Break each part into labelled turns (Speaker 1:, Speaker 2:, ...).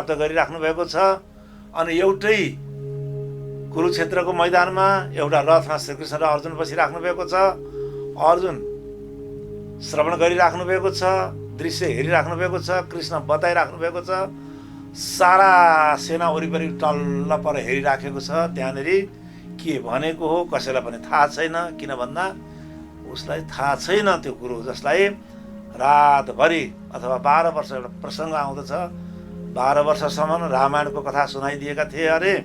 Speaker 1: प्राप्त गरिराख्नु भएको छ। अनि एउटै कुरुक्षेत्रको मैदानमा एउटा रथमा श्रीकृष्ण र अर्जुन बसिराख्नु भएको छ। अर्जुन श्रवण गरिराख्नु भएको छ, दृश्य हेरिराख्नु भएको छ, कृष्ण बताइराख्नु भएको छ। सारा सेना वरिपरि टल्ल पर हेरिराखेको छ। त्यहाँनिर के भनेको हो कसैलाई पनि थाहा छैन। किन भन्दा उसलाई थाहा छैन त्यो कुरो, जसलाई रातभरि अथवा 12 वर्ष एउटा प्रसङ्ग आउँदछ। 12 वर्षसम्म रामायणको कथा सुनाइदिएका थिए अरे।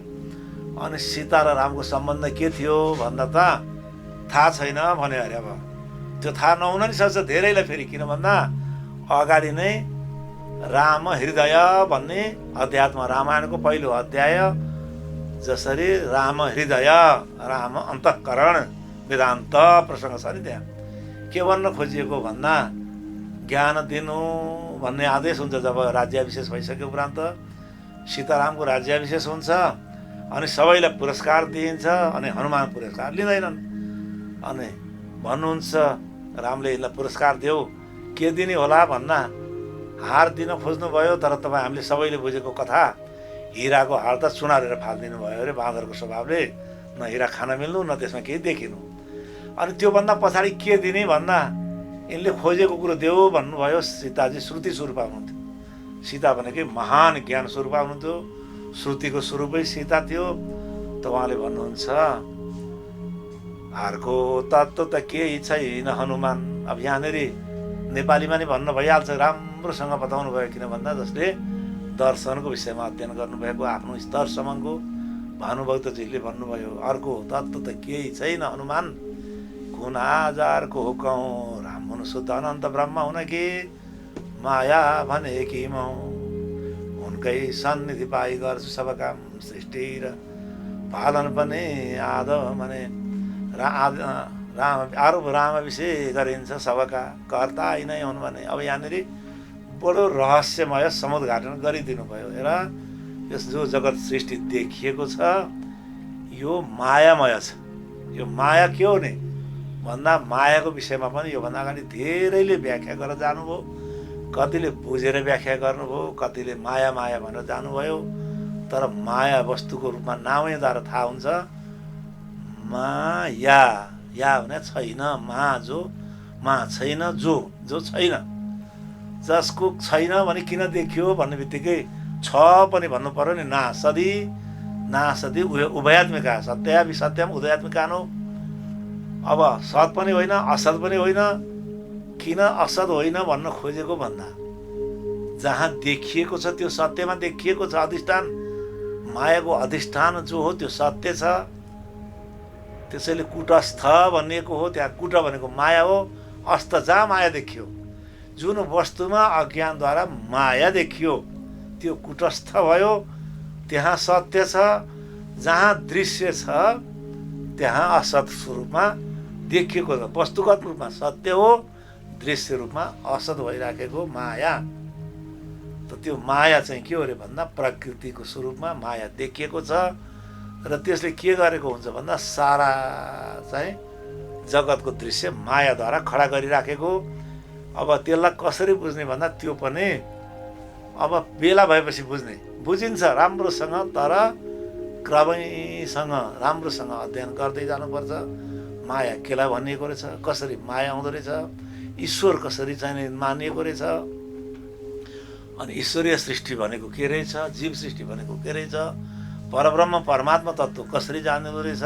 Speaker 1: अनि सीता र रामको सम्बन्ध के थियो भन्दा त थाहा छैन भने अरे। अब त्यो थाहा नहुन नि सक्छ धेरैलाई फेरि। किन भन्दा अगाडि नै राम हृदय भन्ने अध्यात्म रामायणको पहिलो अध्याय, जसरी राम हृदय राम अन्तःकरण वेदान्त प्रसङ्ग छ नि। त्यहाँ के भन्न खोजिएको भन्दा ज्ञान दिनु भन्ने आदेश हुन्छ जब राज्याभिषेक भइसक्यो उपरान्त। सीतारामको राज्याभिषेक हुन्छ अनि सबैलाई पुरस्कार दिइन्छ अनि हनुमान पुरस्कार लिँदैनन्। अनि भन्नुहुन्छ रामले यिनलाई पुरस्कार देऊ, के दिने होला भन्दा हार दिन खोज्नुभयो। तर तपाईँ हामीले सबैले बुझेको कथा, हिराको हार त चुनारेर फालिदिनु भयो अरे बाँदरको स्वभावले। न हिरा खान मिल्नु न त्यसमा केही देखिनु। अनि त्योभन्दा पछाडि के दिने भन्दा यिनले खोजेको कुरो देऊ भन्नुभयो। सीताजी श्रुति स्वरूप हुनुहुन्थ्यो। सीता भनेकै महान ज्ञान स्वरूप हुनुहुन्थ्यो। श्रुतिको स्वरूपै सीता थियो। त उहाँले भन्नुहुन्छ हारको तत्त्व त केही छैन हनुमान। अब यहाँनिर नेपालीमा नि भन्न भइहाल्छ, राम्रोसँग बताउनु भयो। किन भन्दा जसले दर्शनको विषयमा अध्ययन गर्नुभएको आफ्नो स्तरसम्मको भानुभक्तजीले भन्नुभयो अर्को तत्त्व त केही छैन हनुमान। कुन आजारको हुकौँ राम हुनु शुद्ध अनन्त ब्रह्म हुन कि माया भने कि म उनकै सन्निधि पाइ गर्छु सब काम सृष्टि र पालन पनि आदव भने आरोप राम विषय गरिन्छ सबका कर्ता नै हुन् भने। अब यहाँनिर बडो रहस्यमय समुद्घाटन गरिदिनु भयो। हेर यस जो जगत सृष्टि देखिएको छ यो मायामय छ। यो माया के हो नि भन्दा मायाको विषयमा पनि योभन्दा अगाडि धेरैले व्याख्या गरेर जानुभयो। कतिले बुझेर व्याख्या गर्नुभयो, कतिले माया माया भनेर जानुभयो। तर माया वस्तुको रूपमा नामैद्वारा थाहा हुन्छ। माया या भने छैन, मा छैन, जो छैन, जसको छैन भने किन देखियो भन्ने बित्तिकै छ पनि भन्नु पर्यो नि। नासदी उभयात्मिका सत्यापि सत्यम उदयात्मिका नो। अब सत पनि होइन असत पनि होइन। किन असत होइन भन्न खोजेको भन्दा जहाँ देखिएको छ त्यो सत्यमा देखिएको छ। अधिष्ठान मायाको अधिष्ठान जो हो त्यो सत्य छ। त्यसैले कुटस्थ भनिएको हो। त्यहाँ कुट भनेको माया हो, अस्त जहाँ माया देखियो, जुन वस्तुमा अज्ञानद्वारा माया देखियो त्यो कुटस्थ भयो। त्यहाँ सत्य छ। जहाँ दृश्य छ त्यहाँ असत स्वरूपमा देखिएको छ। वस्तुगत रूपमा सत्य हो, दृश्य रूपमा असत भइराखेको माया। त त्यो माया चाहिँ के हो रे भन्दा प्रकृतिको स्वरूपमा माया देखिएको छ। र त्यसले के गरेको हुन्छ भन्दा सारा चाहिँ जगतको दृश्य मायाद्वारा खडा गरिराखेको। अब त्यसलाई कसरी बुझ्ने भन्दा त्यो पनि अब बेला भएपछि बुझिन्छ राम्रोसँग। तर क्रमैसँग राम्रोसँग अध्ययन गर्दै जानुपर्छ। माया केलाई भनिएको रहेछ, कसरी माया आउँदो रहेछ, ईश्वर कसरी चाहिँ मानिएको रहेछ, अनि ईश्वरीय सृष्टि भनेको के रहेछ, जीव सृष्टि भनेको के रहेछ, परब्रह्म परमात्मा तत्त्व कसरी जान्दो रहेछ।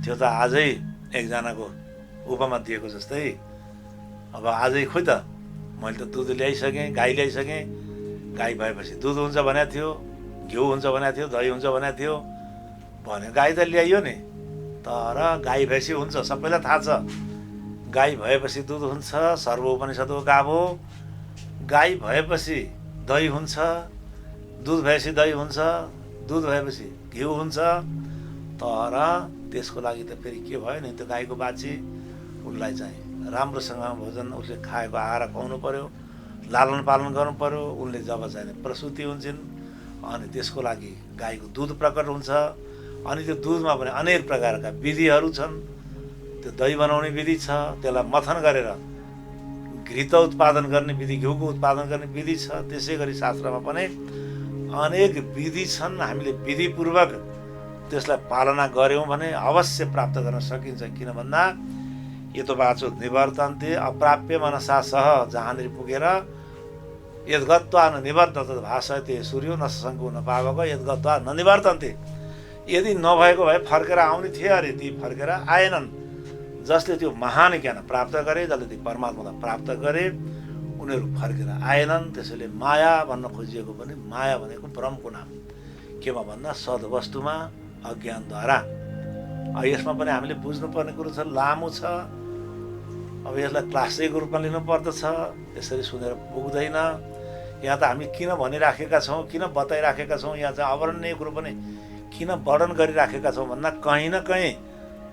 Speaker 1: त्यो त आजै एकजनाको उपमा दिएको जस्तै। अब आजै खोइ त मैले त दुध ल्याइसकेँ, गाई ल्याइसकेँ। गाई भएपछि दुध हुन्छ भनेको थियो, घिउ हुन्छ भनेको थियो, दही हुन्छ भनेको थियो भने गाई त ल्याइयो नि। तर गाई भैँसी हुन्छ सबैलाई थाहा छ। गाई भएपछि दुध हुन्छ, सर्वोपनिषद्को गाभो। गाई भएपछि दही हुन्छ, दुध भएपछि दही हुन्छ, दुध भएपछि घिउ हुन्छ। तर त्यसको लागि त फेरि के भयो नि, त्यो गाईको बाछी उसलाई चाहिँ राम्रोसँग भोजन उसले खाएको आहार खुवाउनु पर्यो, लालन पालन गर्नु पर्यो। उनले जब चाहिँ प्रसुति हुन्छन् अनि त्यसको लागि गाईको दुध प्रकट हुन्छ। अनि त्यो दुधमा पनि अनेक प्रकारका विधिहरू छन्। त्यो दही बनाउने विधि छ, त्यसलाई मथन गरेर घृत उत्पादन गर्ने विधि, घिउको उत्पादन गर्ने विधि छ। त्यसै गरी शास्त्रमा पनि अनेक विधि छन्, हामीले विधिपूर्वक त्यसलाई पालना गऱ्यौँ भने अवश्य प्राप्त गर्न सकिन्छ। किन भन्दा यतो वाचो निवर्तन्ते अप्राप्य मनसा सह, जहाँनिर पुगेर यद्गत्वा न निवर्तन्ते भाषते सूर्यो न शङ्को न पावक यद्गत्वा न निवर्तन्ते, यदि नभएको भए फर्केर आउने थिए अरे, ती फर्केर आएनन्। जसले त्यो महान ज्ञान प्राप्त गरे, जसले त्यो परमात्मालाई प्राप्त गरे, उनीहरू फर्केर आएनन्। त्यसैले माया भन्न खोजिएको पनि माया भनेको ब्रह्मको नाम, केमा भन्दा सद्वस्तुमा अज्ञानद्वारा। यसमा पनि हामीले बुझ्नुपर्ने कुरो छ, लामो छ। अब यसलाई क्लासिकको रूपमा लिनुपर्दछ, यसरी सुनेर पुग्दैन। यहाँ त हामी किन भनिराखेका छौँ, किन बताइराखेका छौँ, यहाँ चाहिँ अवर्णनीय कुरो पनि किन वर्णन गरिराखेका छौँ भन्दा कहीँ न कहीँ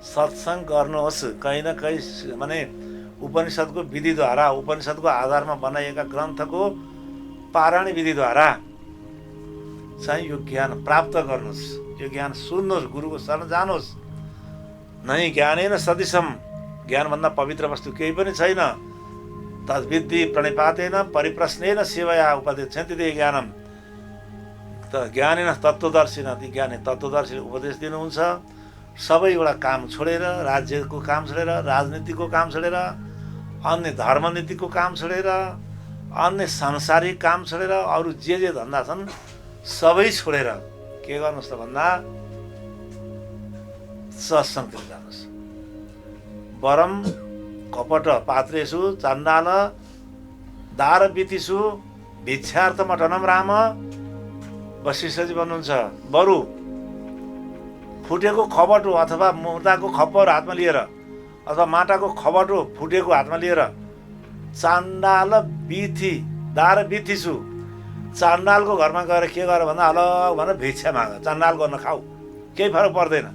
Speaker 1: सत्सङ्ग गर्नुहोस्, कहीँ न कहीँ माने उपनिषद्को विधिद्वारा, उपनिषद्को आधारमा बनाइएका ग्रन्थको पारायण विधिद्वारा चाहिँ यो ज्ञान प्राप्त गर्नुहोस्, यो ज्ञान सुन्नुहोस्, गुरुको शरण जानुहोस्। नै ज्ञानेन सदृशम, ज्ञानभन्दा पवित्र वस्तु केही पनि छैन। तद्विद्धि प्रणिपातेन परिप्रश्नेन सेवया उपदेशन्ति ते ज्ञानम, त ज्ञानेन तत्त्वदर्शिन, ती ज्ञानी तत्त्वदर्शीले उपदेश दिनुहुन्छ। सबै एउटा काम छोडेर, राज्यको काम छोडेर, राजनीतिको काम छोडेर, अन्य धर्मनीतिको काम छोडेर, अन्य सांसारिक काम छोडेर, अरू जे धन्दा छन् सबै छोडेर के गर्नुहोस् त भन्दा सत्सङ्गतिर जानुहोस्। वरम कपट पात्रेषु चण्डाल दारवितिषु भिक्षार्थमठनम राम, वशिष्ठजी भन्नुहुन्छ, बरु फुटेको खबटो अथवा मुर्दाको खप्पर हातमा लिएर अथवा माटाको खबटो फुटेको हातमा लिएर चाण्डाल बिथी दार बिथिसु, चाण्डालको घरमा गएर के गर भन्दा अलग भनेर भिक्षा माग, चाण्डाल गर्न खाऊ, केही फरक पर्दैन।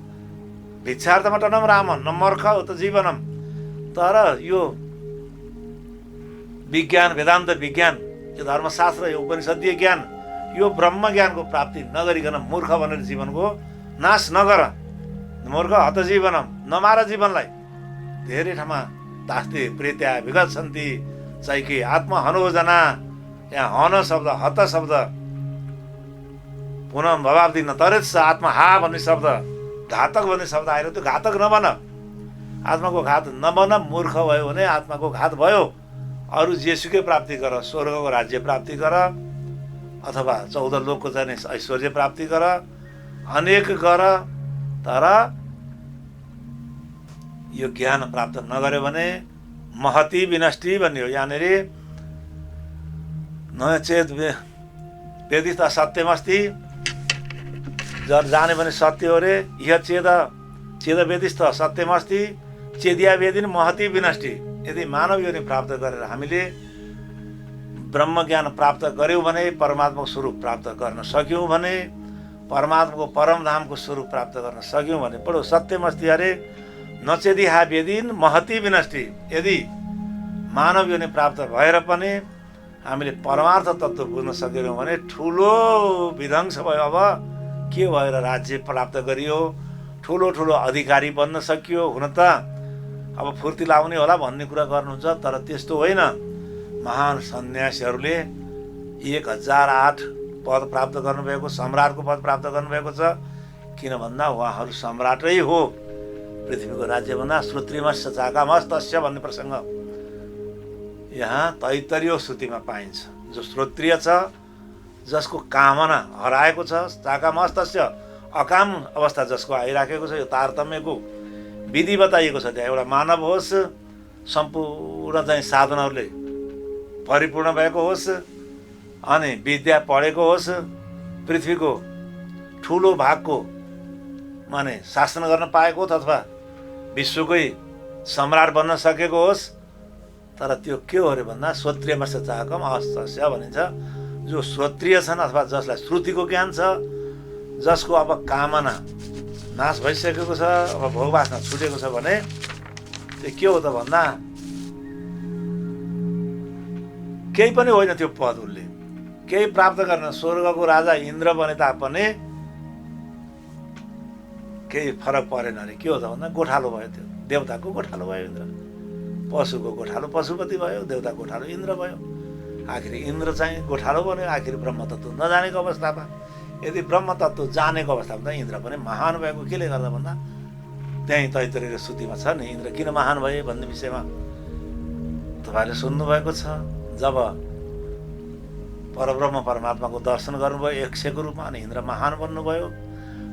Speaker 1: भिक्षार्थमा टनम राम न मूर्ख त जीवनम। तर यो विज्ञान, वेदान्त विज्ञान, यो धर्मशास्त्र, यो उपनिषदीय ज्ञान, यो ब्रह्म ज्ञानको प्राप्ति नगरिकन मूर्ख भनेर जीवनको नाश नगर। मूर्ख हत जीवनम, नमार जीवनलाई। धेरै ठाउँमा तास्ते प्रेत्या विगच्छन्ति चैकी आत्महनोजना, यहाँ हन शब्द, हत शब्द, पुनः भवाब्दी न तरेछ आत्मा हा भन्ने शब्द, घातक भन्ने शब्द आएर त्यो घातक नबन, आत्माको घात नबन। मूर्ख भयो भने आत्माको घात भयो। अरू जेसुकै प्राप्ति गर, स्वर्गको राज्य प्राप्ति गर अथवा 14 लोकको चाहिँ ऐश्वर्य प्राप्ति गर, अनेक गर, तर यो ज्ञान प्राप्त नगर्यो भने महती विनष्टि भन्ने हो। यहाँनिर न चेत वेदित सत्यमस्ति, जब जाने भने सत्य हो रे। यह चेद चेद वेदिस्त सत्यमस्ति चेदिया वेदिन महती विनष्टि। यदि मानव योनि प्राप्त गरेर हामीले ब्रह्म ज्ञान प्राप्त गऱ्यौँ भने, परमात्माको स्वरूप प्राप्त गर्न सक्यौँ भने, परमात्माको परमधामको स्वरूप प्राप्त गर्न सक्यौँ भने, पढो सत्यमस्ति अरे नचेदिहा वेदिन महती विनष्टि। यदि मानव योनि प्राप्त भएर पनि हामीले परमार्थ तत्त्व बुझ्न सकेनौँ भने ठुलो विध्वंस भयो। अब के भएर राज्य प्राप्त गरियो, ठुलो ठुलो अधिकारी बन्न सकियो। हुन त अब फुर्ती लाउने होला भन्ने कुरा गर्नुहुन्छ, तर त्यस्तो होइन। महान सन्यासीहरूले 1008 पद प्राप्त गर्नुभएको, सम्राटको पद प्राप्त गर्नुभएको छ। किन भन्दा उहाँहरू सम्राटै हो। पृथ्वीको राज्यभन्दा श्रोत्रिमस्य चाकामस्तस्य भन्ने प्रसङ्ग यहाँ तैत्तरीय श्रुतिमा पाइन्छ। जो श्रोत्रिय छ, जसको कामना हराएको छ, चाकामस्तस्य अकाम अवस्था जसको आइराखेको छ, यो तारतम्यको विधि बताइएको छ। त्यहाँ एउटा मानव होस्, सम्पूर्ण चाहिँ साधनहरूले परिपूर्ण भएको होस्, अनि विद्या पढेको होस्, पृथ्वीको ठुलो भागको माने शासन गर्न पाएको होस्, अथवा विश्वकै सम्राट बन्न सकेको होस्, तर त्यो के हो अरे भन्दा श्रोत्रियमस्य चाकम अस्तस्य भनिन्छ। जो श्रोत्रिय छन् अथवा जसलाई श्रुतिको ज्ञान छ, जसको अब कामना नाश भइसकेको छ, अब भोगवासना छुटेको छ भने त्यो के हो त भन्दा केही पनि होइन। त्यो पद उसले केही प्राप्त गर्न, स्वर्गको राजा इन्द्र बने तापनि केही फरक परेन अरे। के हो त भन्दा गोठालो भयो, त्यो देवताको गोठालो भयो इन्द्र, पशुको गोठालो पशुपति भयो, देवता गोठालो इन्द्र भयो। आखिर इन्द्र चाहिँ गोठालो बन्यो आखिर ब्रह्मतत्त्व नजानेको अवस्थामा। यदि ब्रह्मतत्त्व जानेको अवस्थामा त इन्द्र पनि महान भएको केले गर्दा भन्दा त्यहीँ तैत्तिरीय श्रुतिमा छ नि, इन्द्र किन महान भए भन्ने विषयमा तपाईँले सुन्नुभएको छ। जब परब्रह्म परमात्माको दर्शन गर्नुभयो 100को रूपमा, अनि इन्द्र महान बन्नुभयो,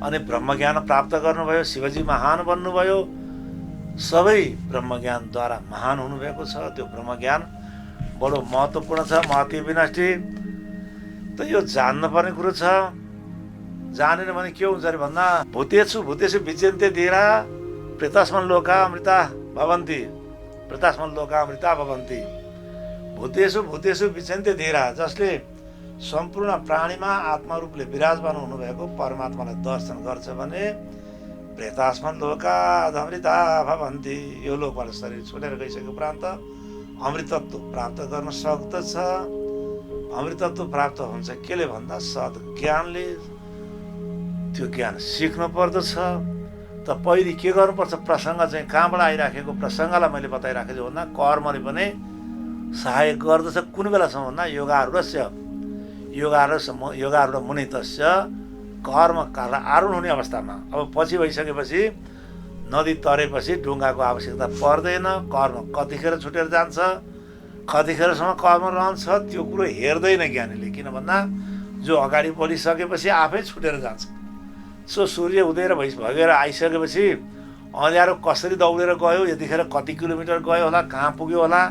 Speaker 1: अनि ब्रह्मज्ञान प्राप्त गर्नुभयो, शिवजी महान बन्नुभयो, सबै ब्रह्मज्ञानद्वारा महान हुनुभएको छ। त्यो ब्रह्मज्ञान बडो महत्त्वपूर्ण छ। महति विनष्टि त यो जान्नुपर्ने कुरो छ। जानेन भने के हुन्छ अरे भन्दा भूतेषु विचिन्त्य धीरा प्रेतास्मन् लोका अमृता भवन्ति, प्रेतास्मन् लोका अमृता भवन्ति। भूतेषु विचिन्त्य धीरा, जसले सम्पूर्ण प्राणीमा आत्मा रूपले विराजमान हुनुभएको परमात्मालाई दर्शन गर्छ भने प्रेतास्मन् लोका अमृता भवन्ति। यो लोकबाट शरीर छोडेर गइसकेको उपरान्त अमृतत्व प्राप्त गर्न सक्दछ। अमृतत्व प्राप्त हुन्छ केले भन्दा सद् ज्ञानले। त्यो ज्ञान सिक्नु पर्दछ। त पहिले के गर्नुपर्छ, प्रसङ्ग चाहिँ कहाँबाट आइराखेको प्रसङ्गलाई मैले बताइराखेको छु भन्दा कर्मले पनि सहायक गर्दछ। कुन बेलासम्म भन्दा योगारूढ मुनि तस्य कर्म काल आरूढ हुने अवस्थामा। अब पछि भइसकेपछि नदी तरेपछि ढुङ्गाको आवश्यकता पर्दैन। कर्म कतिखेर छुटेर जान्छ, कतिखेरसम्म कर्म रहन्छ त्यो कुरो हेर्दैन ज्ञानीले। किन भन्दा जो अगाडि बढिसकेपछि आफै छुटेर जान्छ। सो सूर्य उदय भगेर आइसकेपछि अँध्यारो कसरी दौडेर गयो, यतिखेर कति किलोमिटर गयो होला, कहाँ पुग्यो होला,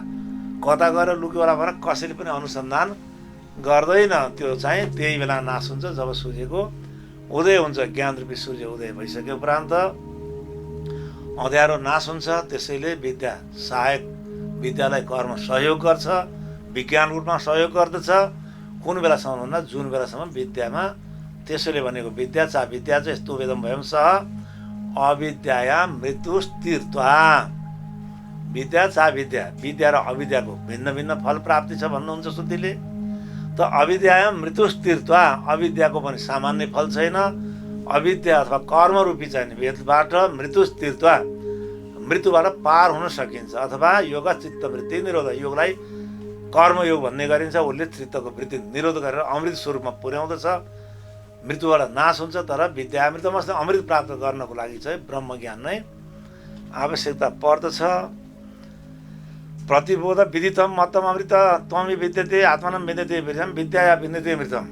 Speaker 1: कता गएर लुक्यो होला भनेर कसैले पनि अनुसन्धान गर्दैन। त्यो चाहिँ त्यही बेला नाश हुन्छ जब सूर्यको उदय हुन्छ। ज्ञानरूपी सूर्य उदय भइसके उपरान्त अँध्यारो नाश हुन्छ। त्यसैले विद्या सहायक, विद्यालाई कर्म सहयोग गर्छ, विज्ञान रूपमा सहयोग गर्दछ। कुन बेलासम्म भन्दा जुन बेलासम्म विद्यामा, त्यसैले भनेको विद्या चा विद्या चाहिँ यस्तो वेदम भयम सह अविद्याया मृत्युस्थिरत्वा। विद्या चा विद्या, विद्या र अविद्याको भिन्न भिन्न फल प्राप्ति छ भन्नुहुन्छ श्रुतिले। त अविद्याया मृत्युस्थिरत्वा, अविद्याको पनि सामान्य फल छैन। अविद्या अथवा कर्मरूपी चाहिँ वेदबाट मृत्युस्थिरत्वा, मृत्युबाट पार हुन सकिन्छ। अथवा योग चित्त वृत्ति निरोध, योगलाई कर्मयोग भन्ने गरिन्छ। उसले चित्तको वृत्ति निरोध गरेर अमृत स्वरूपमा पुर्याउँदछ। मृत्युबाट नाश हुन्छ। तर विद्या अमृतमस्त अमृत प्राप्त गर्नको लागि चाहिँ ब्रह्मज्ञान नै आवश्यकता पर्दछ। प्रतिबोध विदितम मतम अमृत त्वमि विद्यते आत्मानं विद्यते मृतम विद्याया विद्यते मृतम।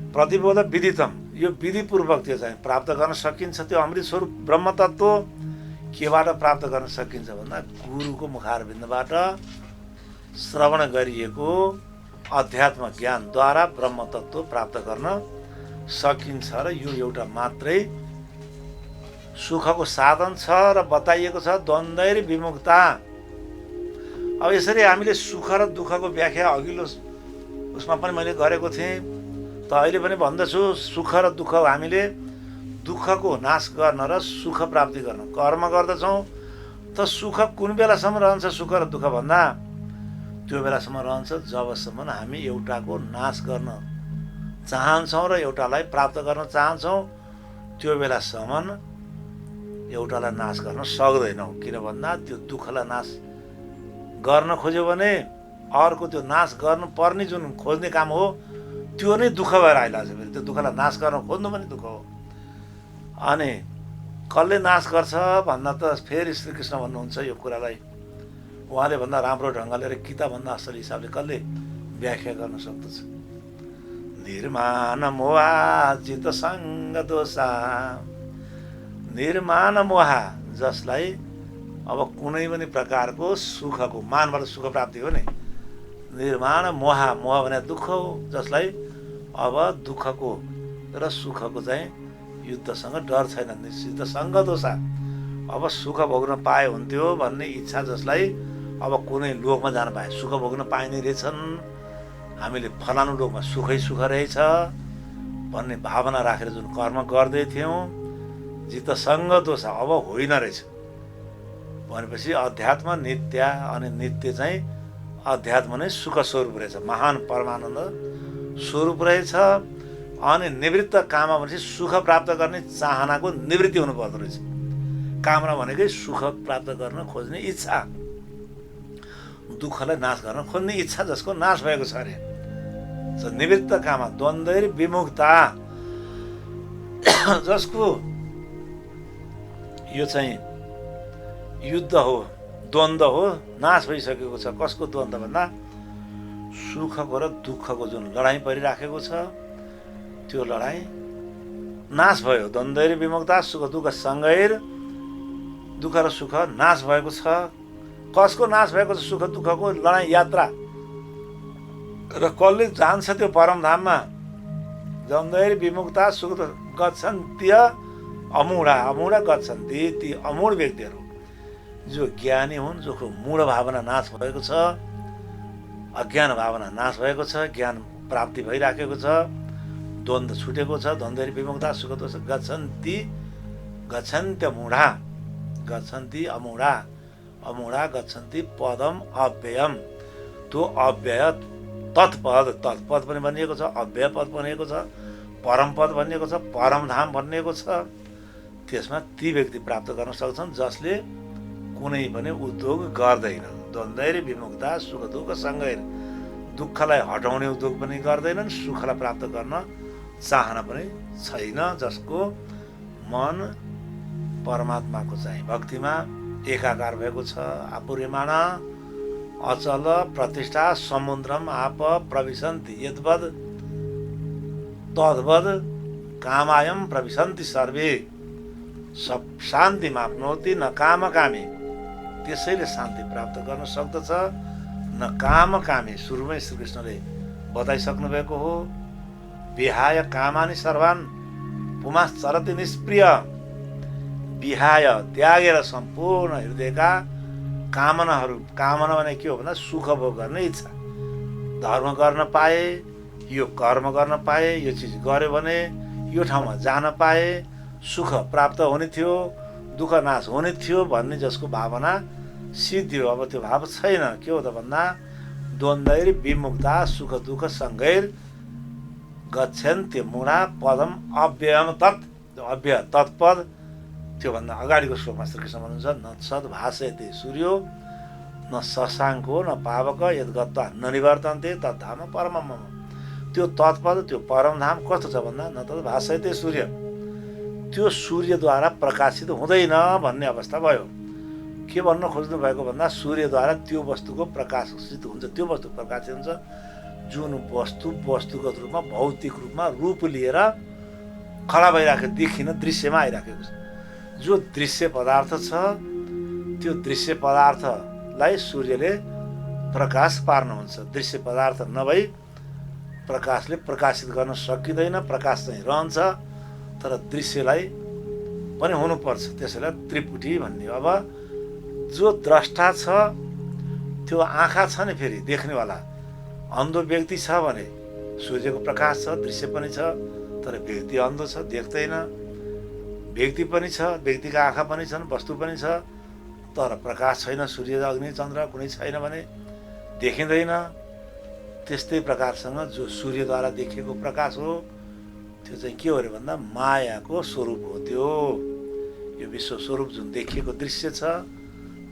Speaker 1: प्रतिबोध विदितम, यो विधिपूर्वक त्यो चाहिँ प्राप्त गर्न सकिन्छ। त्यो अमृत स्वरूप ब्रह्मतत्त्व केबाट प्राप्त गर्न सकिन्छ भन्दा गुरुको मुखारविन्दबाट श्रवण गरिएको अध्यात्म ज्ञानद्वारा ब्रह्मतत्त्व प्राप्त गर्न सकिन्छ। र यो एउटा मात्रै सुखको साधन छ र बताइएको छ द्वन्द्वैर विमुक्ता। अब यसरी हामीले सुख र दुःखको व्याख्या अघिल्लो उसमा पनि मैले गरेको थिएँ। त अहिले पनि भन्दछु, सुख र दुःख हामीले दुःखको नाश गर्न र सुख प्राप्ति गर्न कर्म गर्दछौँ। त सुख कुन बेलासम्म रहन्छ, सुख र दुःख भन्दा त्यो बेलासम्म रहन्छ जबसम्म हामी एउटाको नाश गर्न चाहन्छौँ र एउटालाई प्राप्त गर्न चाहन्छौँ। त्यो बेलासम्म एउटालाई नाश गर्न सक्दैनौँ। किन भन्दा त्यो दुःखलाई नाश गर्न खोज्यो भने अर्को त्यो नाश गर्नुपर्ने जुन खोज्ने काम हो त्यो नै दुःख भएर आइरहेको छ। फेरि त्यो दुःखलाई नाश गर्न खोज्नु पनि दुःख हो। अनि कसले नाश गर्छ भन्दा त फेरि श्रीकृष्ण भन्नुहुन्छ यो कुरालाई। उहाँले भन्दा राम्रो ढङ्गले र गीताभन्दा असल हिसाबले कसले व्याख्या गर्न सक्दछ। निर्माण मोहा चित्त सङ्ग दोषा, निर्माण मोहा, जसलाई अब कुनै पनि प्रकारको सुखको मानबाट सुख प्राप्ति हो नि, निर्माण मोहा, मोह भने दुःख हो, जसलाई अब दुःखको र सुखको चाहिँ युद्धसँग डर छैन। निश्चित सङ्ग दोषा, अब सुख भोग्न पाए हुन्थ्यो भन्ने इच्छा, जसलाई अब कुनै लोकमा जान पाए सुख भोग्न पाइने रहेछन्, हामीले फलानु लोकमा सुखै सुख रहेछ भन्ने भावना राखेर जुन कर्म गर्दै थियौँ, जित सङ्ग दोष अब होइन रहेछ भनेपछि अध्यात्म नित्य, अनि नित्य चाहिँ अध्यात्म नै सुख स्वरूप रहेछ, महान परमानन्द स्वरूप रहेछ। अनि निवृत्त काम भनेपछि सुख प्राप्त गर्ने चाहनाको निवृत्ति हुनुपर्दो रहेछ। कामना भनेकै सुख प्राप्त गर्न खोज्ने इच्छा। दुःखलाई नाश गर्न खोज्ने इच्छा जसको नाश भएको छ अरे। निवृत्त काम द्वन्द्वैर विमुक्ता, जसको यो चाहिँ युद्ध हो, द्वन्द्व हो, नाश भइसकेको छ। कसको द्वन्द्व भन्दा सुखको र दुःखको जुन लडाईँ परिराखेको छ त्यो लडाईँ नाश भयो। द्वन्द्वैर विमुक्ता सुख दुःख सँगैर, दुःख र सुख नाश भएको छ। कसको नाश भएको छ? सुख दुःखको लडाईँ यात्रा। र कसले जान्छ त्यो परमधाममा? द्वन्द्वैर विमुक्ता सुख गच्छन्त्य अमूढा, अमूढा गच्छन्ति, ती अमूढ व्यक्तिहरू जो ज्ञानी हुन्, जो मूढ भावना नाश भएको छ, अज्ञान भावना नाश भएको छ, ज्ञान प्राप्ति भइराखेको छ, द्वन्द्व छुटेको छ। द्वन्द्वैर विमुक्ता सुख दोष गच्छन्ति, गच्छन्त्य मूढा, गच्छन्ति अमूढा, अमूढा गच्छन्ति पदम अव्ययम। त्यो अव्यय तत्पद, तत्पद पनि भनिएको छ, अव्यय पद भनिएको छ, परम पद भनिएको छ, परमधाम भनिएको छ। त्यसमा ती व्यक्ति प्राप्त गर्न सक्छन् जसले कुनै पनि उद्योग गर्दैन। द्वन्द्वैर विमुक्ता सुख दुःख सँगैर, दुःखलाई हटाउने उद्योग पनि गर्दैनन्, सुखलाई प्राप्त गर्न चाहना पनि छैन। जसको मन परमात्माको चाहिँ भक्तिमा एकाकार भएको छ। आपुर्यमाण अचल प्रतिष्ठा समुद्रम आप प्रविशन्ति, यद्वद तद्वद कामायम प्रविशन्ति सर्वे, सब शान्ति माप्नोति न कामकामी। त्यसैले शान्ति प्राप्त गर्न सक्दछ, न कामकामी। सुरुमै श्रीकृष्णले बताइसक्नु भएको हो। विहाय कामानि सर्वान् पुमाश्चरति निष्प्रिय, विहाय त्यागेर सम्पूर्ण हृदयका कामनाहरू, कामना भने के हो भन्दा सुख भोग गर्ने इच्छा। धर्म गर्न पाए, यो कर्म गर्न पाए, यो चिज गर्यो भने यो ठाउँमा जान पाए सुख प्राप्त हुने थियो, दुःख नाश हुने थियो भन्ने जसको भावना सिद्धियो। अब त्यो भाव छैन। के हो त भन्दा द्वन्द्वैर विमुक्ता सुख दुःख सँगैर गच्छन्त्य मूढा पदम अव्ययम तत्, अव्यय तत्पद। त्योभन्दा अगाडिको श्लोकमा श्रीकृष्ण भन्नुहुन्छ न सद्भासयते सूर्यो न शशाङ्को न पावक यद्गत्वा न निवर्तन्ते तद्धाम परमम् मम। त्यो तत्पद, त्यो परमधाम कस्तो छ भन्दा न तद्भासयते सूर्य, त्यो सूर्यद्वारा प्रकाशित हुँदैन भन्ने अवस्था भयो। के भन्न खोज्नु भएको भन्दा सूर्यद्वारा त्यो वस्तुको प्रकाशित हुन्छ, त्यो वस्तु प्रकाशित हुन्छ जुन वस्तु वस्तुगत रूपमा भौतिक रूपमा रूप लिएर खडा भइराखेको देखिन दृश्यमा आइराखेको छ। जो दृश्य पदार्थ छ त्यो दृश्य पदार्थलाई सूर्यले प्रकाश पार्नुहुन्छ। दृश्य पदार्थ नभई प्रकाशले प्रकाशित गर्न सकिँदैन। प्रकाश चाहिँ रहन्छ तर दृश्यलाई पनि हुनुपर्छ, त्यसैलाई त्रिपुटी भन्ने। अब जो द्रष्टा छ त्यो आँखा छ नि, फेरि देख्नेवाला अन्धो व्यक्ति छ भने सूर्यको प्रकाश छ, दृश्य पनि छ, तर व्यक्ति अन्धो छ, देख्दैन। व्यक्ति पनि छ, व्यक्तिका आँखा पनि छन्, वस्तु पनि छ, तर प्रकाश छैन। सूर्य अग्नि चन्द्र कुनै छैन भने देखिँदैन। त्यस्तै प्रकारसँग जो सूर्यद्वारा देखिएको प्रकाश हो त्यो चाहिँ के हो अरे भन्दा मायाको स्वरूप हो। त्यो यो विश्व स्वरूप जुन देखिएको दृश्य छ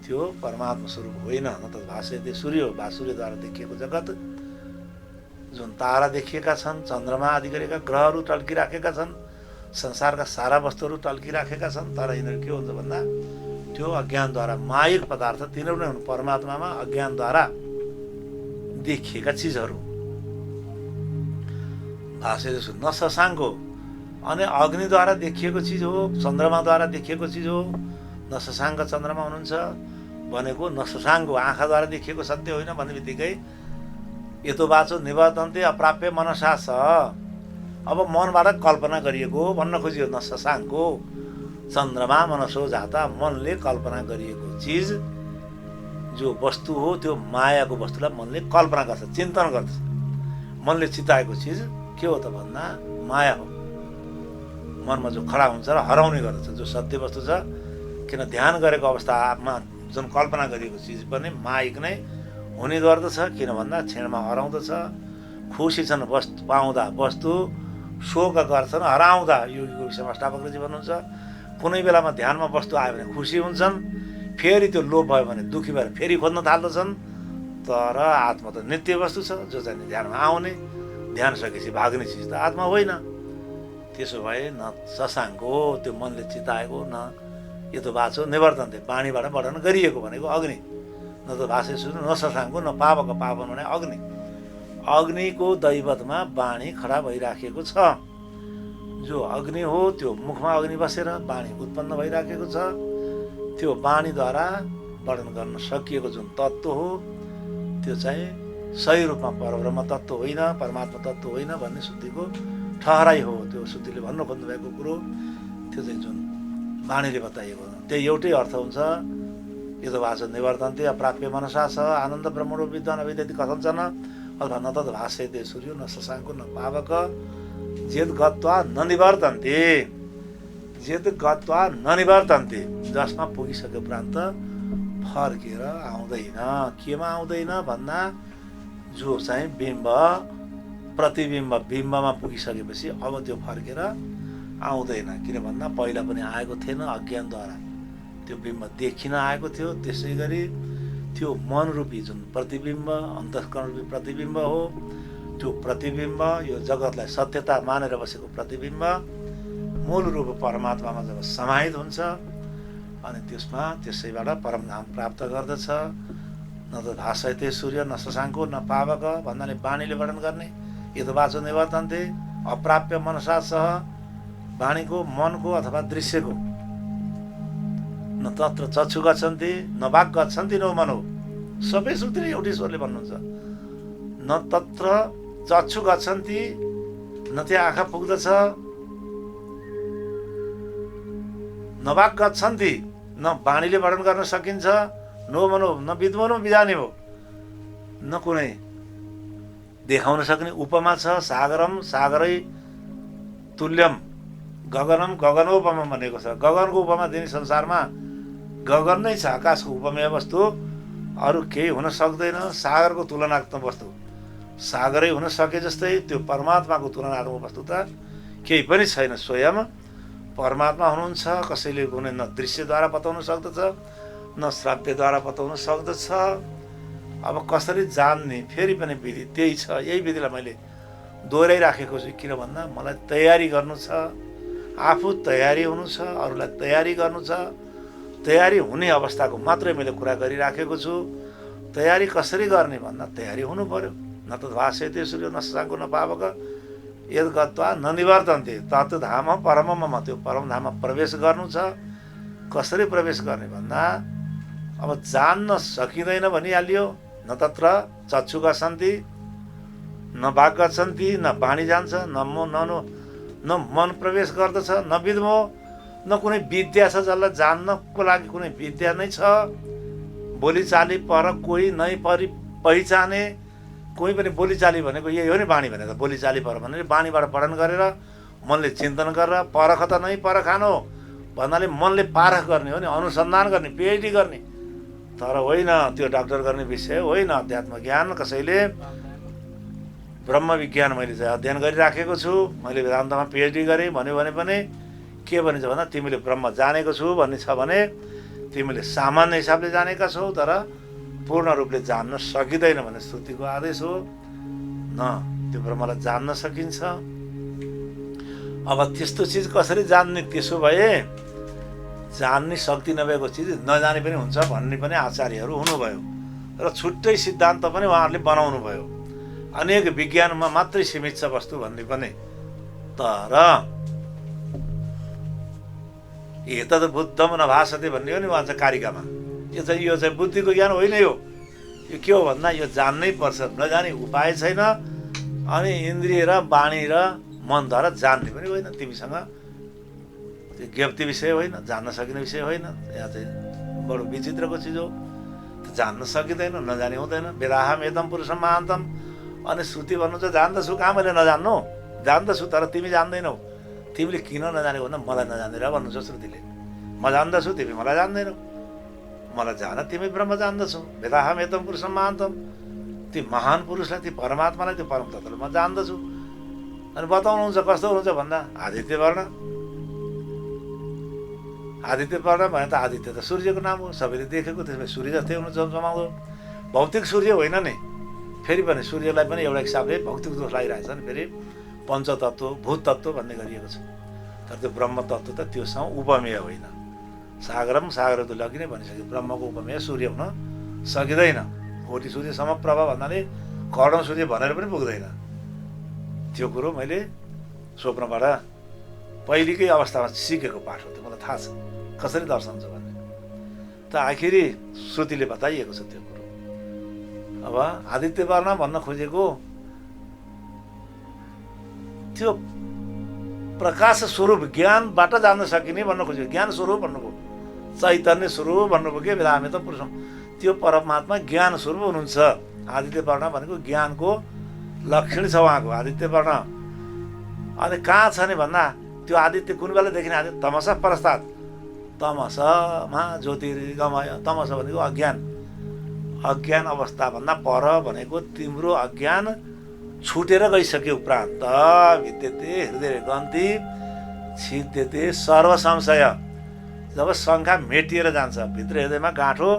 Speaker 1: त्यो परमात्मा स्वरूप होइन। न त भाष्यते सूर्य हो, सूर्यद्वारा देखिएको जगत जुन तारा देखिएका छन्, चन्द्रमा आदि गरेका ग्रहहरू टल्किराखेका छन्, संसारका सारा वस्तुहरू टल्किराखेका छन्, तर यिनीहरू के हुन्छ भन्दा त्यो अज्ञानद्वारा मायिक पदार्थ तिनीहरू नै हुन्। परमात्मामा अज्ञानद्वारा देखिएका चिजहरू भाष्यते सूर्य न शशाङ्को, अनि अग्निद्वारा देखिएको चिज हो, चन्द्रमाद्वारा देखिएको चिज हो। न शशाङ्क चन्द्रमा हुनुहुन्छ भनेको न शशाङ्को आँखाद्वारा देखिएको सत्य होइन भन्ने बित्तिकै यतो बाचो निवर्तन्ते अप्राप्य मनसा छ। अब मनबाट कल्पना गरिएको भन्न खोजियो। न शशाङ्को चन्द्रमा मनसो जाता, मनले कल्पना गरिएको चिज जो वस्तु हो त्यो मायाको वस्तुलाई मनले कल्पना गर्छ, चिन्तन गर्छ। मनले चिताएको चिज के हो त भन्दा माया हो। मनमा जो खडा हुन्छ र हराउने गर्दछ जो सत्य वस्तु छ। किन ध्यान गरेको अवस्थामा जुन कल्पना गरिएको चिज पनि मायिक नै हुने गर्दछ। किन भन्दा क्षणमा हराउँदछ। खुसी छन् वस्तु पाउँदा, वस्तु शोक गर्छन् हराउँदा। यो विषयमा अष्टावक्रजी भन्नुहुन्छ कुनै बेलामा ध्यानमा वस्तु आयो भने खुसी हुन्छन्, फेरि त्यो लोभ भयो भने दुःखी भएर फेरि खोज्न थाल्दछन्। तर आत्मा त नित्य वस्तु छ, जो चाहिँ ध्यानमा आउने, ध्यान सकेपछि भाग्ने चिज त आत्मा होइन। त्यसो भए न शशाङ्क हो त्यो मनले चिताएको, न यो त बाछो निवर्तन्ते वाणीबाट वर्णन गरिएको भनेको अग्नि, न त भाषे सुन्नु न शशाङ्क न पावक पावन भने अग्नि। अग्निको दैवतमा वाणी खडा भइराखेको छ। जो अग्नि हो त्यो मुखमा अग्नि बसेर वाणी उत्पन्न भइराखेको छ। त्यो वाणीद्वारा वर्णन गर्न सकिएको जुन तत्त्व हो त्यो चाहिँ सही रूपमा परब्रह्म तत्त्व होइन, परमात्मा तत्त्व होइन भन्ने शुद्धिको ठहराइ हो। त्यो शुद्धिले भन्नु खोज्नुभएको कुरो त्यो चाहिँ जुन वाणीले बताइएको त्यही एउटै अर्थ हुन्छ। यो त भाषा निवर्तन्ते अप्राप्य मनसा छ आनन्द ब्रह्मणो विद्वान अविद्यति कथञ्चन अथवा न तद् भाष्यते सूर्यो न शशाङ्को न पावक जेद गत्वा न निवर्तन्ते, जेद गत्वा न निवर्तन्ते, जसमा पुगिसके उपरान्त फर्केर आउँदैन। केमा आउँदैन भन्दा जो चाहिँ बिम्ब प्रतिबिम्ब बिम्बमा पुगिसकेपछि अब त्यो फर्केर आउँदैन। किन भन्दा पहिला पनि आएको थिएन, अज्ञानद्वारा त्यो बिम्ब देखिन आएको थियो। त्यसै गरी त्यो मनरूपी जुन प्रतिबिम्ब अन्तस्करण रूपी प्रतिबिम्ब हो, त्यो प्रतिबिम्ब यो जगतलाई सत्यता मानेर बसेको प्रतिबिम्ब मूल रूप परमात्मामा जब समाहित हुन्छ अनि त्यसमा त्यसैबाट परमधाम प्राप्त गर्दछ। न त भाषयते सूर्य न शशाङ्को न पावक भन्नाले वाणीले वर्णन गर्ने यो त वाचो निवर्तन्ते अप्राप्य मनसा सह वाणीको मनको अथवा दृश्यको न तत्र चक्षु गच्छन्ति न वाक् गच्छन्ति न मनो। सबै सूत्र एउटै स्वरले भन्नुहुन्छ। न तत्र चक्षु गच्छन्ति न त्यहाँ आँखा पुग्दछ, न वाक् गच्छन्ति न वाणीले वर्णन गर्न सकिन्छ, नो मनो न विद्मनो बिजाने हो, न कुनै देखाउन सक्ने उपमा छ। सागरम सागरै तुल्यम गगनम गगनोपमा भनेको छ। गगनको उपमा दिने संसारमा गगन नै छ, आकाशको उपमेय वस्तु अरू केही हुन सक्दैन। सागरको तुलनात्मक वस्तु सागरै हुन सके जस्तै त्यो परमात्माको तुलनात्मक वस्तु त केही पनि छैन। स्वयं परमात्मा हुनुहुन्छ। कसैले कुनै न दृश्यद्वारा बताउन सक्दछ न श्राव्यद्वारा बताउन सक्दछ। अब कसरी जान्ने फेरि पनि विधि त्यही छ। यही विधिलाई मैले दोहोऱ्याइराखेको छु। किन भन्दा मलाई तयारी गर्नु छ, आफू तयारी हुनु छ, अरूलाई तयारी गर्नु छ। तयारी हुने अवस्थाको मात्रै मैले कुरा गरिराखेको छु। तयारी कसरी गर्ने भन्दा तयारी हुनु पर्यो। न त भाष्यते सूर्य न शशाङ्को न पावक यद गत्वा न निवर्तन्ते तत् धाम परममा, त्यो परमधाममा प्रवेश गर्नु छ। कसरी प्रवेश गर्ने भन्दा अब जान्न सकिँदैन भनिहालियो। न तत्र चक्षु गच्छन्ति न वाक् गच्छन्ति, न वाणी जान्छ, न मन प्रवेश गर्दछ, न विद्मो न कुनै विद्या छ जसलाई जान्नको लागि कुनै विद्या नै छ। बोलीचाली पर कोही नै पहिचाने, कोही पनि बोलीचाली भनेको यही हो नि वाणी भनेर। बोलीचाली पर भन्नाले वाणीबाट वर्णन गरेर मनले चिन्तन गरेर परख त नै परखानो भन्नाले मनले पारख गर्ने हो नि, अनुसन्धान गर्ने, पिएचडी गर्ने। तर होइन त्यो डाक्टर गर्ने विषय होइन। अध्यात्म ज्ञान कसैले ब्रह्म विज्ञान मैले चाहिँ अध्ययन गरिराखेको छु, मैले वेदान्तमा पिएचडी गरेँ भन्यो भने पनि के भनिन्छ भन्दा तिमीले ब्रह्म जानेको छु भन्ने छ भने तिमीले सामान्य हिसाबले जानेका छौ तर पूर्ण रूपले जान्न सकिँदैन भन्ने श्रुतिको आदेश हो। न त्यो ब्रह्मलाई जान्न सकिन्छ। अब त्यस्तो चिज कसरी जान्ने? त्यसो भए जान्ने शक्ति नभएको चिज नजाने पनि हुन्छ भन्ने पनि आचार्यहरू हुनुभयो र छुट्टै सिद्धान्त पनि उहाँहरूले बनाउनु भयो। अनेक विज्ञानमा मात्रै सीमित छ वस्तु भन्ने पनि। तर एतद् बुद्धम नभासते भन्ने हो नि उहाँ चाहिँ कारिकामा। यो चाहिँ बुद्धिको ज्ञान होइन। यो के हो भन्दा यो जान्नै पर्छ, नजाने उपाय छैन। अनि इन्द्रिय र वाणी र मनद्वारा जान्ने पनि होइन। तिमीसँग त्यो ज्ञप्ति विषय होइन, जान्न सकिने विषय होइन। यहाँ चाहिँ बडो विचित्रको चिज हो। जान्न सकिँदैन, नजाने हुँदैन। वेदाहम एकदम पुरुषम महान्तम। अनि श्रुति भन्नु चाहिँ जान्दछु, कहाँ मैले नजान्नु? जान्दछु तर तिमी जान्दैनौ। तिमीले किन नजानेको भन्दा मलाई नजान्दैन भन्नु छ श्रुतिले। म जान्दछु, तिमी मलाई जान्दैनौ। मलाई जान तिमी ब्रह्म जान्दछौ। वेदाहम एकदम पुरुषम महान्तम। ती महान पुरुषलाई, ती परमात्मालाई, त्यो परम तत्त्वलाई म जान्दछु। अनि बताउनुहुन्छ कस्तो हुनुहुन्छ भन्दा आदित्य वर्ण। आदित्य वर्ण भने त आदित्य त सूर्यको नाम हो, सबैले देखेको। त्यसमा सूर्य जस्तै हुनु जमाउँदो। भौतिक सूर्य होइन नि, फेरि पनि सूर्यलाई पनि एउटा हिसाबले भौतिक दोष लागिरहेछ नि, फेरि पञ्चतत्त्व भूत तत्त्व भन्ने गरिएको छ। तर त्यो ब्रह्म तत्त्व त त्योसँग उपमेय होइन। सागरम सागर तुल्य अघि नै भनिसक्यो, ब्रह्मको उपमेय सूर्य हुन सकिँदैन। कोटि सूर्यसम्म प्रभा भन्नाले करोडौँ सूर्य भनेर पनि पुग्दैन। त्यो कुरो मैले स्वप्नबाट पहिलेकै अवस्थामा सिकेको पाठ हो, त्यो मलाई थाहा छ कसरी दर्शन छ भन्ने। त आखिरी श्रुतिले बताइएको छ त्यो कुरो। अब आदित्य वर्ण भन्न खोजेको त्यो प्रकाश स्वरूप ज्ञानबाट जान्न सकिने भन्न खोजेको, ज्ञान स्वरूप भन्नुभयो, चैतन्य स्वरूप भन्नुभयो के हामी त पुरुष। त्यो परमात्मा ज्ञान स्वरूप हुनुहुन्छ। आदित्य वर्ण भनेको ज्ञानको लक्षण छ उहाँको आदित्य वर्ण। अनि कहाँ छ नि भन्दा त्यो आदित्य कुन बेला देखिने? आदित्य तमस परस्तात्, तमसमा ज्योतिर्गमय। तमस भनेको अज्ञान, अज्ञान अवस्थाभन्दा पर भनेको तिम्रो अज्ञान छुटेर गइसके उपरान्त विद्यते हृदय गन्ती छिद्यते सर्व संशय। जब शङ्का मेटिएर जान्छ, भित्र हृदयमा गाँठो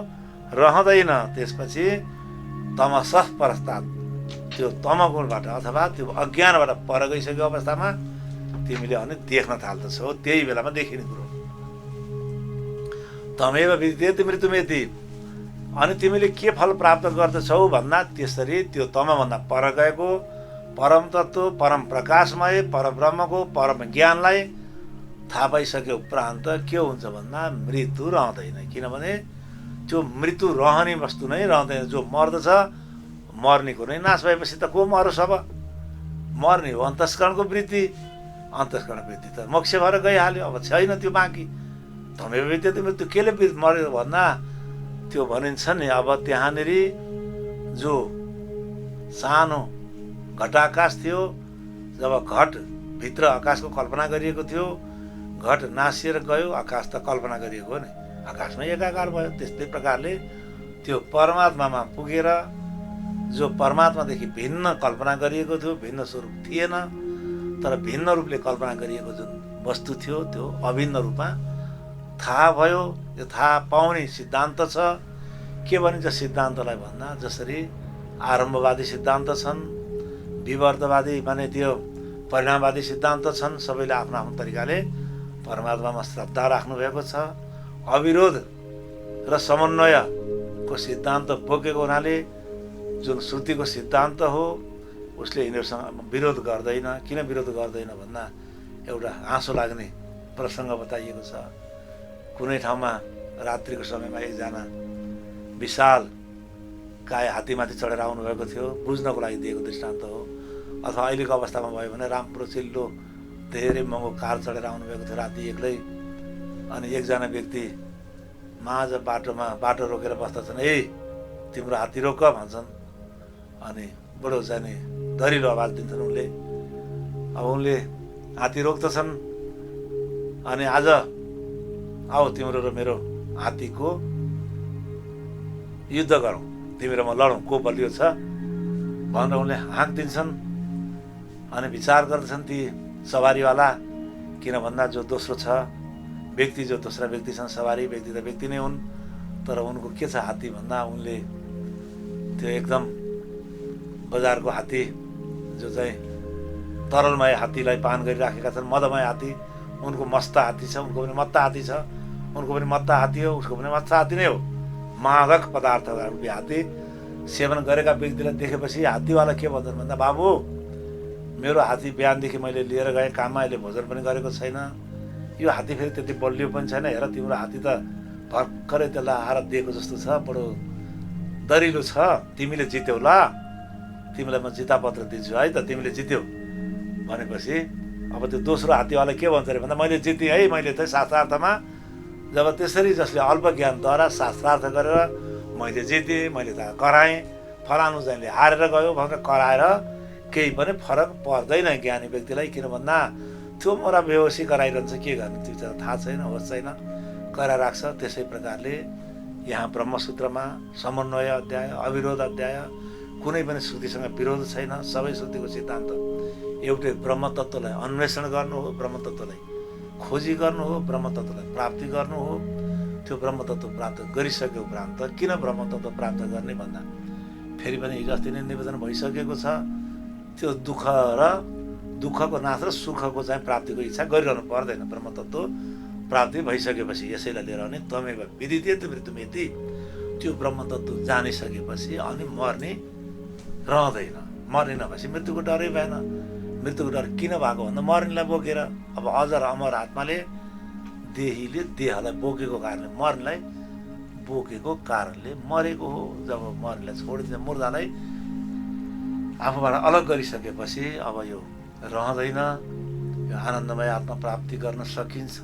Speaker 1: रहँदैन, त्यसपछि तमस परस्तात्, त्यो तमगुणबाट अथवा त्यो अज्ञानबाट पर गइसकेको अवस्थामा तिमीले अनि देख्न थाल्दछौ। त्यही बेलामा देखिने कुरो तमेव विदिते मृत्युमेति। अनि तिमीले के फल प्राप्त गर्दछौ भन्दा त्यसरी त्यो तमभन्दा पर गएको परम तत्त्व, परम प्रकाशमय परब्रह्मको परम ज्ञानलाई थाहा पाइसके उपरान्त के हुन्छ भन्दा मृत्यु रहँदैन। किनभने त्यो मृत्यु रहने वस्तु नै रहँदैन। जो मर्दछ मर्नेको नै नाश भएपछि त को मरोस्? अब मर्ने हो अन्तस्करणको वृत्ति, अन्तस्करण वृत्ति त मोक्ष भएर गइहाल्यो, अब छैन त्यो बाँकी। तमेव विद्यते मृत्यु केले मर्यो भन्दा त्यो भनिन्छ नि, अब त्यहाँनिर जो सानो घटाकाश थियो, जब घटभित्र आकाशको कल्पना गरिएको थियो, घट नासिएर गयो, आकाश त कल्पना गरिएको हो नि, आकाशमै एकाकार भयो। त्यस्तै प्रकारले त्यो परमात्मामा पुगेर जो परमात्मादेखि भिन्न कल्पना गरिएको थियो, भिन्न स्वरूप थिएन, तर भिन्न रूपले कल्पना गरिएको जुन वस्तु थियो त्यो अभिन्न रूपमा थाहा भयो। यो थाहा पाउने सिद्धान्त छ। के भनिन्छ सिद्धान्तलाई भन्दा, जसरी आरम्भवादी सिद्धान्त छन्, विवर्तवादी माने त्यो परिणामवादी सिद्धान्त छन्, सबैले आफ्नो आफ्नो तरिकाले परमात्मामा श्रद्धा राख्नुभएको छ। अविरोध र समन्वयको सिद्धान्त बोकेको हुनाले जुन श्रुतिको सिद्धान्त हो उसले यिनीहरूसँग विरोध गर्दैन। किन विरोध गर्दैन भन्दा एउटा हाँसो लाग्ने प्रसङ्ग बताइएको छ। कुनै ठाउँमा रात्रिको समयमा एकजना विशाल काय हात्तीमाथि चढेर आउनुभएको थियो, बुझ्नको लागि दिएको दृष्टान्त हो। अथवा अहिलेको अवस्थामा भयो भने राम्रो चिल्लो धेरै महँगो कार चढेर आउनुभएको थियो राति एक्लै। अनि एकजना व्यक्ति माझ बाटोमा बाटो रोकेर बस्दछन्, ए तिम्रो हात्ती रोक भन्छन्। अनि बडो जाने दरिलो आवाज दिन्छन् उनले। अब उनले हात्ती रोक्दछन्। अनि आज आऊ तिम्रो र मेरो हात्तीको युद्ध गरौँ, तिमी र म लडौँ, को बलियो छ भनेर उनले हाँक दिन्छन्। अनि विचार गर्दछन् ती सवारीवाला, किन भन्दा जो दोस्रो छ व्यक्ति, जो दोस्रा व्यक्ति छन्, सवारी व्यक्ति त व्यक्ति नै हुन्, तर उनको के छ हात्ती भन्दा उनले त्यो एकदम बजारको हात्ती जो चाहिँ तरलमय हात्तीलाई पान गरिराखेका छन्, मदमय हात्ती, उनको मस्त हात्ती छ, उनको पनि मत्ता हात्ती छ, उनको पनि मत्ता हात्ती हो, उसको पनि मत्ता हात्ती नै हो। मादक पदार्थ रूपी हात्ती सेवन गरेका व्यक्तिलाई देखेपछि हात्तीवाला के भन्छन् भन्दा, बाबु मेरो हात्ती बिहानदेखि मैले लिएर गएँ काममा, अहिले भोजन पनि गरेको छैन, यो हात्ती फेरि त्यति बलियो पनि छैन, हेर तिम्रो हात्ती त भर्खरै त्यसलाई आहार दिएको जस्तो छ, बडो दरिलो छ, तिमीले जित्यौ ल, तिमीलाई म जितापत्र दिन्छु है त, तिमीले जित्यौ भनेपछि अब त्यो दोस्रो हात्तीवाला के भन्छ अरे भन्दा, मैले जितेँ है, मैले चाहिँ शास्त्रार्थमा जब त्यसरी जसले अल्प ज्ञानद्वारा शास्त्रार्थ गरेर मैले जितेँ, मैले त कराएँ, फलानु चाहिँले हारेर गयो भनेर कराएर केही पनि फरक पर्दैन ज्ञानी व्यक्तिलाई। किन भन्दा त्यो मोरा बेहोसी गराइरहन्छ, के गर्ने त्यो चाहिँ थाहा छैन, होस् छैन, कराइराख्छ। त्यसै प्रकारले यहाँ ब्रह्मसूत्रमा समन्वय अध्याय, अविरोध अध्याय, कुनै पनि श्रुतिसँग विरोध छैन। सबै श्रुतिको सिद्धान्त एउटै ब्रह्मतत्त्वलाई अन्वेषण गर्नु हो, ब्रह्मतत्त्वलाई खोजी गर्नु हो, ब्रह्मतत्त्वलाई प्राप्ति गर्नु हो। त्यो ब्रह्मतत्त्व प्राप्त गरिसके उपरान्त किन ब्रह्मतत्त्व प्राप्त गर्ने भन्दा फेरि पनि हिजो अस्ति नै निवेदन भइसकेको छ। त्यो दुःखको नाश र सुखको चाहिँ प्राप्तिको इच्छा गरिरहनु पर्दैन। ब्रह्म तत्त्व प्राप्ति भइसकेपछि यसैलाई लिएर भने त्वमेव विदिते मृत्युमेति, त्यो ब्रह्म तत्त्व जानिसकेपछि अनि मर्ने रहँदैन। मर्ने नभएपछि मृत्युको डरै भएन। मृत्युको डर किन भएको भन्दा मर्नेलाई बोकेर, अब अजर अमर आत्माले देहीले देहलाई बोकेको कारणले, मर्नेलाई बोकेको कारणले मरेको हो। जब मर्नेलाई छोडिदिन्छ, मुर्दालाई आफूबाट अलग गरिसकेपछि अब यो रहँदैन। यो आनन्दमय आत्मा प्राप्ति गर्न सकिन्छ।